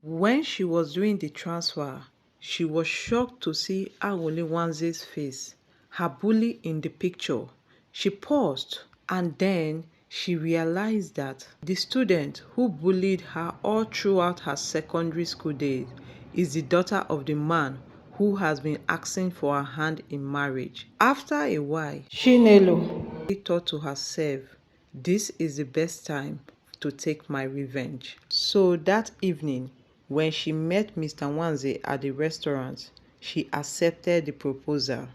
When she was doing the transfer, she was shocked to see Angolewanze's face, her bully in the picture. She paused and then she realized that the student who bullied her all throughout her secondary school days is the daughter of the man who has been asking for her hand in marriage. After a while, Chinelo thought to herself, this is the best time to take my revenge. So that evening, when she met Mr. Wanze at the restaurant, she accepted the proposal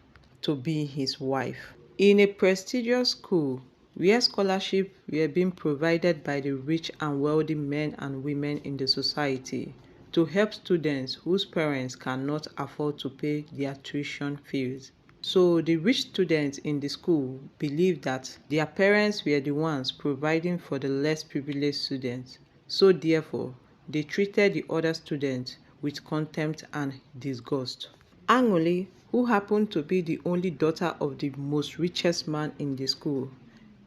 to be his wife. In a prestigious school where scholarships were being provided by the rich and wealthy men and women in the society to help students whose parents cannot afford to pay their tuition fees. So the rich students in the school believed that their parents were the ones providing for the less privileged students. So therefore, they treated the other students with contempt and disgust. Angoli, who happened to be the only daughter of the most richest man in the school.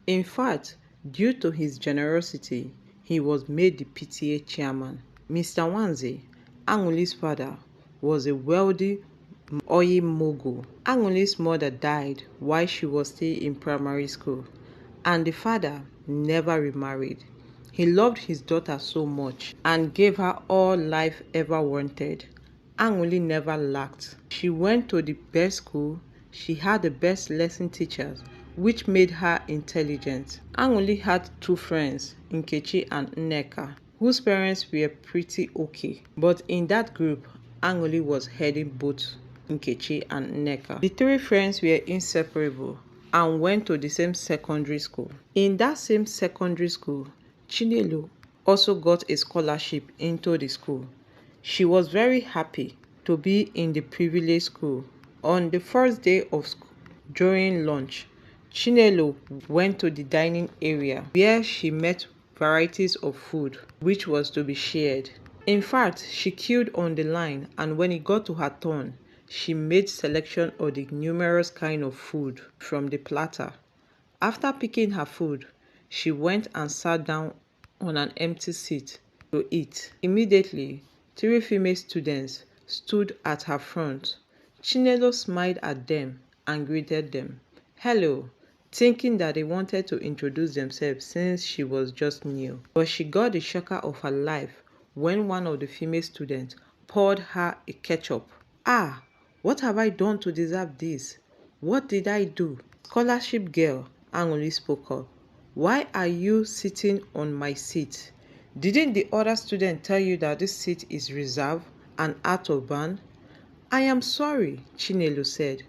In fact, due to his generosity, he was made the PTA chairman. Mr. Wanze, Angoli's father, was a wealthy oil mogul. Angoli's mother died while she was still in primary school, and the father never remarried. He loved his daughter so much and gave her all life ever wanted. Angoli never lacked. She went to the best school, she had the best lesson teachers, which made her intelligent. Angoli had two friends, Nkechi and Nneka, whose parents were pretty okay. But in that group, Angoli was heading both Nkechi and Nneka. The three friends were inseparable and went to the same secondary school. In that same secondary school, Chinelo also got a scholarship into the school. She was very happy to be in the privileged school. On the first day of school, during lunch, Chinelo went to the dining area where she met varieties of food which was to be shared. In fact, she queued on the line, and when it got to her turn, she made selection of the numerous kind of food from the platter. After picking her food, she went and sat down on an empty seat to eat. Immediately, three female students stood at her front. Chinelo smiled at them and greeted them. Hello, thinking that they wanted to introduce themselves since she was just new. But she got the shocker of her life when one of the female students poured her a ketchup. Ah, what have I done to deserve this? What did I do? Scholarship girl, Angoli spoke up. Why are you sitting on my seat? Didn't the other student tell you that this seat is reserved and out of bounds? I am sorry, Chinelo said.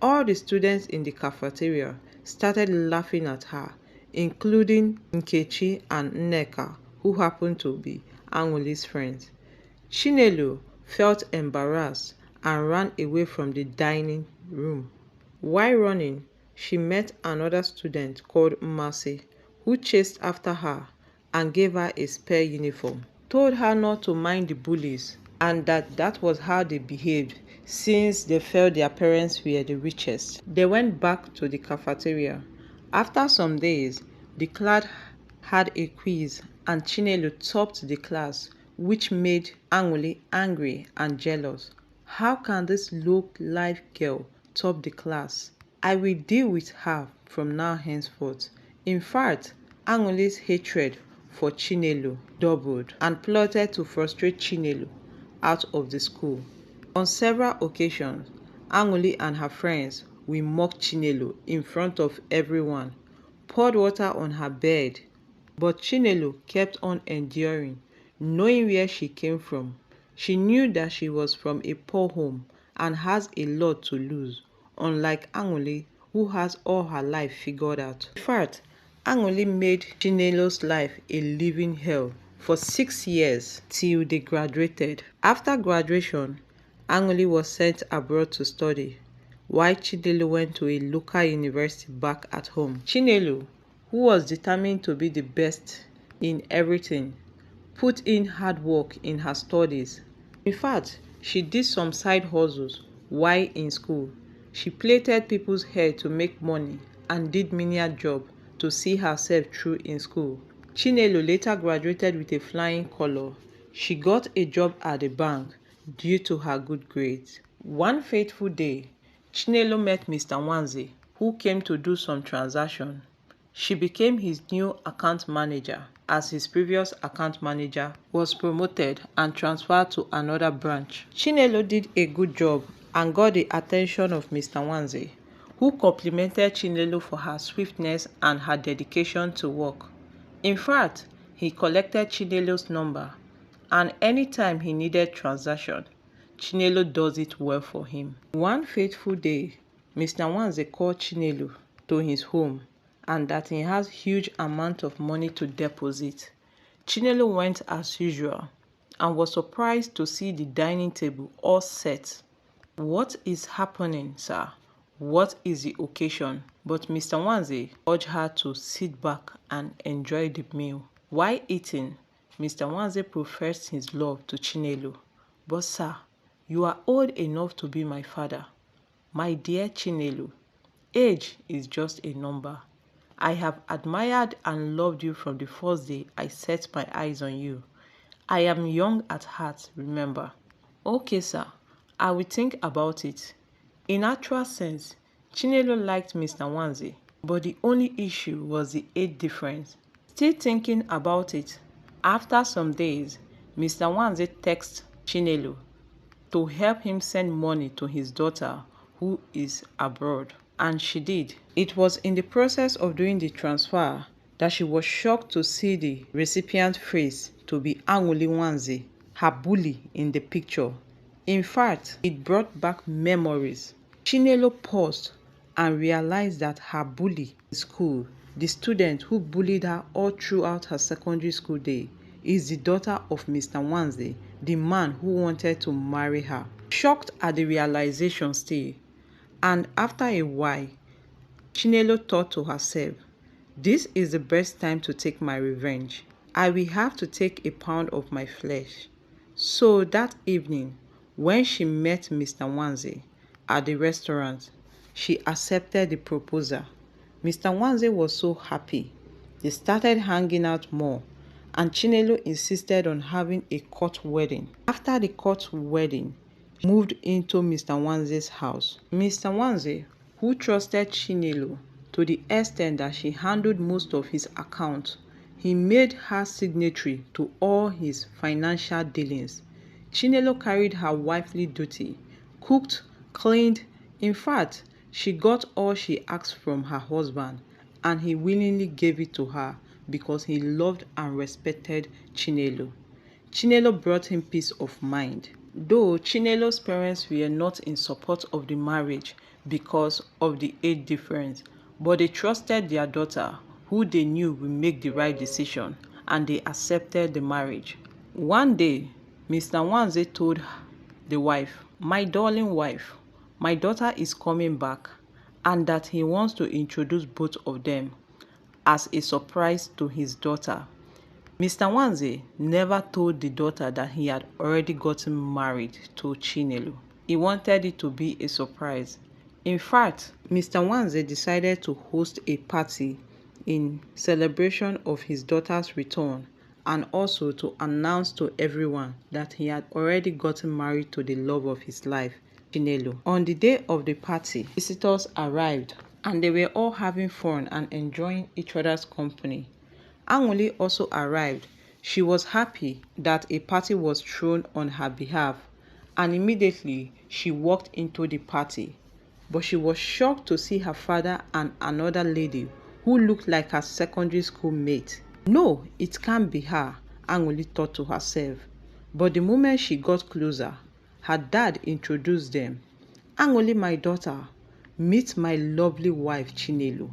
All the students in the cafeteria started laughing at her, including Nkechi and Nneka, who happened to be Angoli's friends. Chinelo felt embarrassed and ran away from the dining room. While running, she met another student called Mercy, who chased after her and gave her a spare uniform, told her not to mind the bullies and that was how they behaved since they felt their parents were the richest. They went back to the cafeteria. After some days, the class had a quiz and Chinelo topped the class, which made Angoli angry and jealous. How can this low-life girl top the class? I will deal with her from now henceforth. In fact, Angoli's hatred for Chinelo doubled and plotted to frustrate Chinelo out of the school. On several occasions, Angoli and her friends will mock Chinelo in front of everyone, poured water on her bed, but Chinelo kept on enduring, knowing where she came from. She knew that she was from a poor home and has a lot to lose, unlike Angoli, who has all her life figured out. In fact, Angoli made Chinelo's life a living hell for 6 years till they graduated. After graduation, Angoli was sent abroad to study, while Chinelo went to a local university back at home. Chinelo, who was determined to be the best in everything, put in hard work in her studies. In fact, she did some side hustles while in school. She plaited people's hair to make money and did menial jobs to see herself through in school. Chinelo later graduated with a flying color. She got a job at the bank due to her good grades. One fateful day, Chinelo met Mr. Nwanze, who came to do some transaction. She became his new account manager, as his previous account manager was promoted and transferred to another branch. Chinelo did a good job and got the attention of Mr. Nwanze, who complimented Chinelo for her swiftness and her dedication to work. In fact, he collected Chinelo's number, and anytime he needed transaction, Chinelo does it well for him. One fateful day, Mr. Nwanze called Chinelo to his home and that he has huge amount of money to deposit. Chinelo went as usual and was surprised to see the dining table all set. "What is happening, sir? What is the occasion?" But Mr. Nwanze urged her to sit back and enjoy the meal. While eating, Mr. Nwanze professed his love to Chinelo. "But sir, you are old enough to be my father. My dear Chinelo, age is just a number. I have admired and loved you from the first day I set my eyes on you. I am young at heart, remember." "Okay, sir, I will think about it." In actual sense, Chinelo liked Mr. Nwanze, but the only issue was the age difference. Still thinking about it, after some days, Mr. Nwanze texted Chinelo to help him send money to his daughter who is abroad. And she did. It was in the process of doing the transfer that she was shocked to see the recipient face to be Anguli Nwanze, her bully in the picture. In fact, it brought back memories. Chinelo paused and realized that her bully in school, the student who bullied her all throughout her secondary school day, is the daughter of Mr. Nwanze, the man who wanted to marry her. Shocked at the realization still, and after a while, Chinelo thought to herself, "This is the best time to take my revenge. I will have to take a pound of my flesh." So that evening, when she met Mr. Nwanze at the restaurant, she accepted the proposal. Mr. Nwanze was so happy. They started hanging out more, and Chinelo insisted on having a court wedding. After the court wedding, she moved into Mr. Nwanze's house. Mr. Nwanze, who trusted Chinelo to the extent that she handled most of his accounts, he made her signatory to all his financial dealings. Chinelo carried her wifely duty, cooked, cleaned. In fact, she got all she asked from her husband, and he willingly gave it to her because he loved and respected Chinelo. Chinelo brought him peace of mind. Though Chinelo's parents were not in support of the marriage because of the age difference, but they trusted their daughter, who they knew would make the right decision, and they accepted the marriage. One day, Mr. Nwanze told the wife, "My darling wife, my daughter is coming back," and that he wants to introduce both of them as a surprise to his daughter. Mr. Nwanze never told the daughter that he had already gotten married to Chinelo. He wanted it to be a surprise. In fact, Mr. Nwanze decided to host a party in celebration of his daughter's return, and also to announce to everyone that he had already gotten married to the love of his life, Chinelo. On the day of the party, visitors arrived and they were all having fun and enjoying each other's company. Anguli also arrived. She was happy that a party was thrown on her behalf, and immediately she walked into the party. But she was shocked to see her father and another lady who looked like her secondary school mate. "No, it can't be her," Anguli thought to herself. But the moment she got closer, her dad introduced them. "Anguli, my daughter, meet my lovely wife, Chinelo."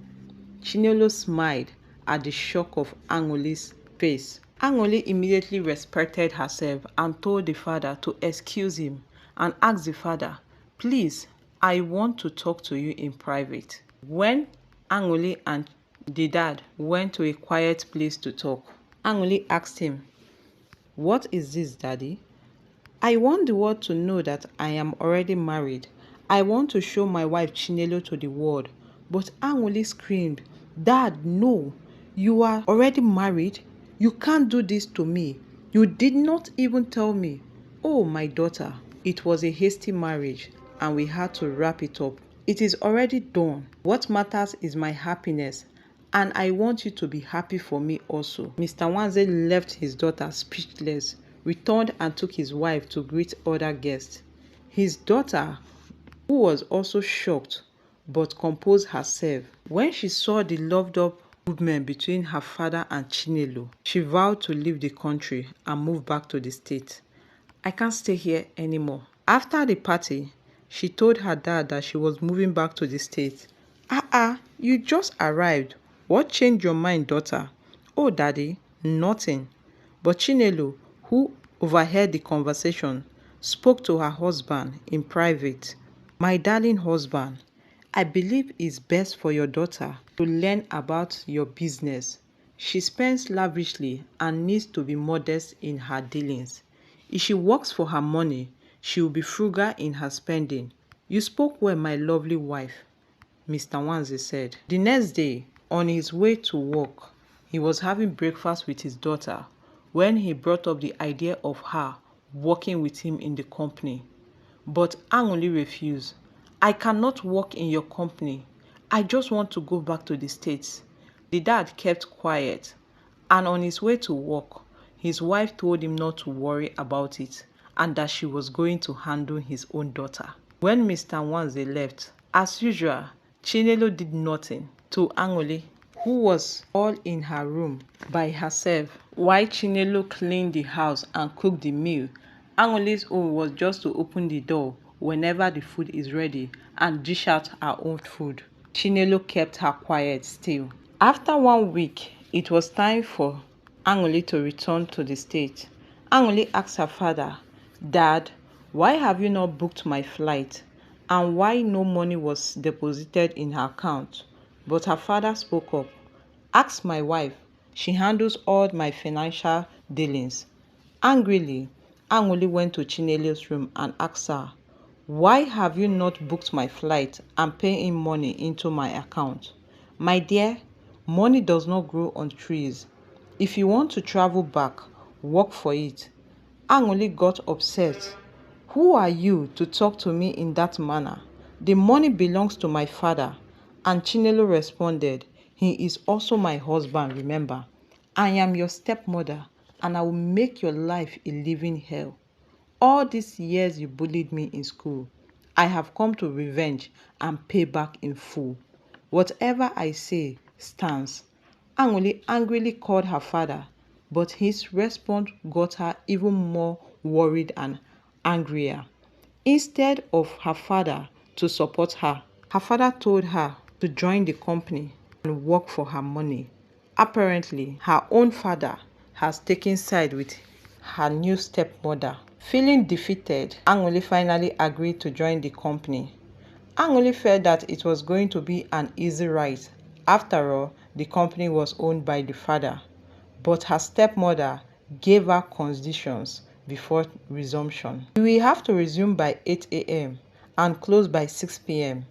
Chinelo smiled at the shock of Anguli's face. Anguli immediately respected herself and told the father to excuse him and asked the father, "Please, I want to talk to you in private." When Anguli and the dad went to a quiet place to talk, Anguli asked him, "What is this, Daddy?" "I want the world to know that I am already married. I want to show my wife Chinelo to the world." But Anguli screamed, "Dad, no! You are already married? You can't do this to me. You did not even tell me. Oh, my daughter, it was a hasty marriage and we had to wrap it up. It is already done. What matters is my happiness, and I want you to be happy for me also. Mr. Wanze left his daughter speechless, returned and took his wife to greet other guests. His daughter, who was also shocked but composed herself when she saw the loved-up movement between her father and Chinelo, she vowed to leave the country and move back to the state. I can't stay here anymore. After the party, she told her dad that she was moving back to the state. You just arrived. What changed your mind, daughter? Oh, daddy, nothing. But Chinelo, who overheard the conversation, spoke to her husband in private. My darling husband, I believe it's best for your daughter to learn about your business. She spends lavishly and needs to be modest in her dealings. If she works for her money, she will be frugal in her spending. You spoke well, my lovely wife, Mr. Wanze said. The next day, on his way to work, he was having breakfast with his daughter when he brought up the idea of her working with him in the company. But Angoli refused. I cannot work in your company. I just want to go back to the States. The dad kept quiet, and on his way to work, his wife told him not to worry about it and that she was going to handle his own daughter. When Mr. Wanze left, as usual, Chinelo did nothing to Angoli, who was all in her room by herself. While Chinelo cleaned the house and cooked the meal, Angoli's own was just to open the door whenever the food is ready and dish out her own food. Chinelo kept her quiet still. After 1 week, it was time for Angoli to return to the state. Angoli asked her father, Dad, why have you not booked my flight? And why no money was deposited in her account? But her father spoke up. Ask my wife. She handles all my financial dealings. Angrily, Angoli went to Chinelo's room and asked her, why have you not booked my flight and paid in money into my account? My dear, money does not grow on trees. If you want to travel back, work for it. Angoli got upset. Who are you to talk to me in that manner? The money belongs to my father. And Chinelo responded, he is also my husband, remember. I am your stepmother, and I will make your life a living hell. All these years you bullied me in school, I have come to revenge and pay back in full. Whatever I say stands. Angoli angrily called her father, but his response got her even more worried and angrier. Instead of her father to support her father told her to join the company and work for her money. Apparently, her own father has taken side with her new stepmother. Feeling defeated, Angoli finally agreed to join the company. Angoli felt that it was going to be an easy ride. After all, the company was owned by the father. But her stepmother gave her conditions before resumption. You will have to resume by 8 a.m. and close by 6 p.m.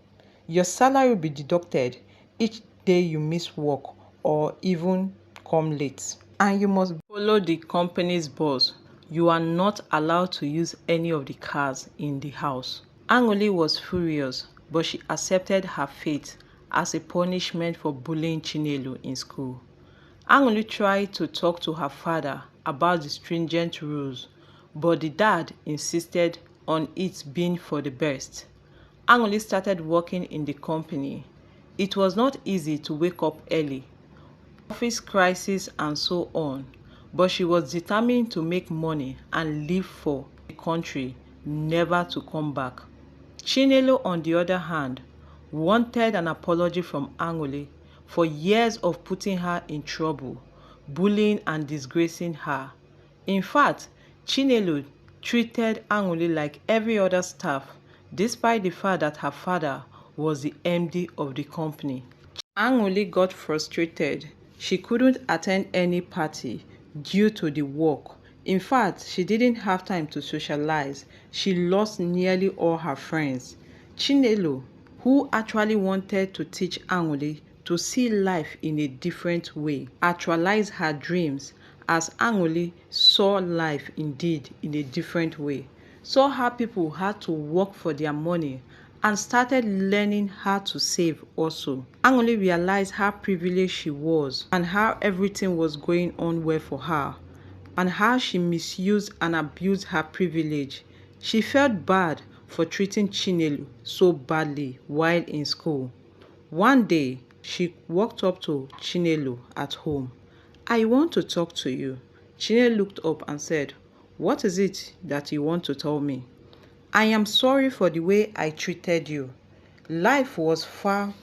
Your salary will be deducted each day you miss work or even come late. And you must follow the company's boss. You are not allowed to use any of the cars in the house. Angoli was furious, but she accepted her fate as a punishment for bullying Chinelo in school. Angoli tried to talk to her father about the stringent rules, but the dad insisted on it being for the best. Angoli started working in the company. It was not easy to wake up early, office crisis and so on, but she was determined to make money and live for the country, never to come back. Chinelo, on the other hand, wanted an apology from Angoli for years of putting her in trouble, bullying and disgracing her. In fact, Chinelo treated Angoli like every other staff, despite the fact that her father was the MD of the company. Angoli got frustrated. She couldn't attend any party due to the work. In fact, she didn't have time to socialize. She lost nearly all her friends. Chinelo, who actually wanted to teach Angoli to see life in a different way, actualize her dreams as Angoli saw life indeed in a different way, saw how people had to work for their money, and started learning how to save also. Angoli realized how privileged she was and how everything was going on well for her, and how she misused and abused her privilege. She felt bad for treating Chinelo so badly while in school. One day, she walked up to Chinelo at home. "I want to talk to you." Chinelo looked up and said, "What is it that you want to tell me?" "I am sorry for the way I treated you. Life was far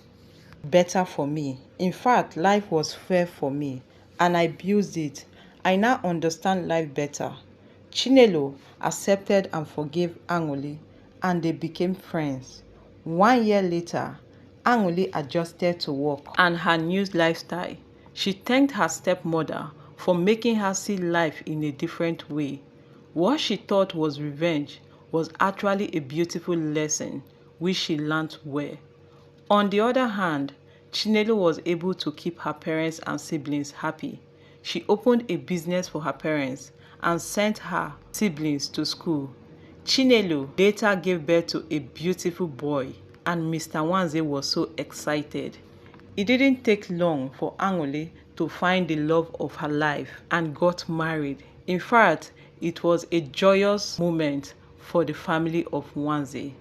better for me. In fact, life was fair for me, and I abused it. I now understand life better." Chinelo accepted and forgave Angoli, and they became friends. 1 year later, Angoli adjusted to work and her new lifestyle. She thanked her stepmother for making her see life in a different way. What she thought was revenge was actually a beautiful lesson which she learnt well. On the other hand, Chinelo was able to keep her parents and siblings happy. She opened a business for her parents and sent her siblings to school. Chinelo later gave birth to a beautiful boy, and Mr. Nwanze was so excited. It didn't take long for Angoli to find the love of her life and got married. In fact, it was a joyous moment for the family of Nwanze.